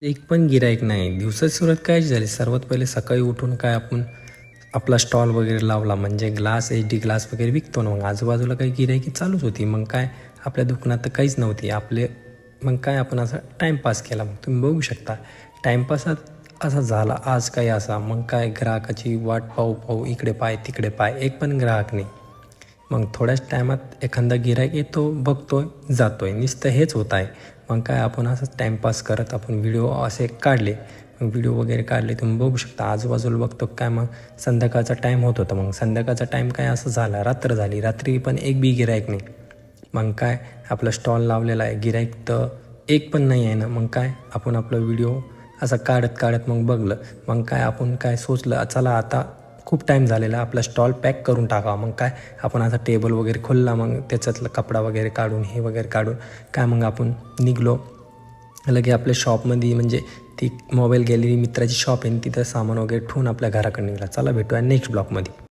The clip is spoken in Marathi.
एक पण गिराईक नाही. दिवसाची सुरुवात काय झाली, सर्वात पहिले सकाळी उठून काय आपण आपला स्टॉल वगैरे लावला, म्हणजे ग्लास एच डी ग्लास वगैरे विकतो ना. मग आजूबाजूला काही गिराईकी चालूच होती. मग काय आपल्या दुकानात तर काहीच नव्हती आपले. मग काय आपण असा टाईमपास केला. मग तुम्ही बघू शकता टाईमपासात असा झाला आज काही असा. मग काय ग्राहकाची वाट पाहू पाहू इकडे पाय तिकडे पाय, एक पण ग्राहक नाही. मग थोड्याच टायमात एखादा गिराईक येतो, बघतोय, जातोय. नुसतं हेच होत आहे. मग काय आपण असंच टाईमपास करत आपण व्हिडिओ असे काढले. मग व्हिडिओ वगैरे काढले तुम्ही बघू शकता. आजूबाजूला बघतो काय, मग संध्याकाळचा टाईम होत होता. मग संध्याकाळचा टाईम काय असं झाला, रात्र झाली. रात्री पण एक बी गिराईक नाही. मग काय आपला स्टॉल लावलेला आहे, गिराईक तर एक पण नाही आहे ना. मग काय आपण आपला व्हिडिओ असं काढत काढत मग बघलं. मग काय आपण काय सोचलं, चला आता खूप टाईम झालेला, आपला स्टॉल पॅक करून टाकावा. मग काय आपण असा टेबल वगैरे खोलला, मग त्याच्यातलं कपडा वगैरे काढून हे वगैरे काढून काय मग आपण निघलो. लगे आपल्या शॉपमध्ये, म्हणजे ती मोबाईल गॅलरी मित्राची शॉप आहे, तिथं सामान वगैरे ठेवून आपल्या घराकडे निघाला. चला भेटूया नेक्स्ट ब्लॉगमध्ये.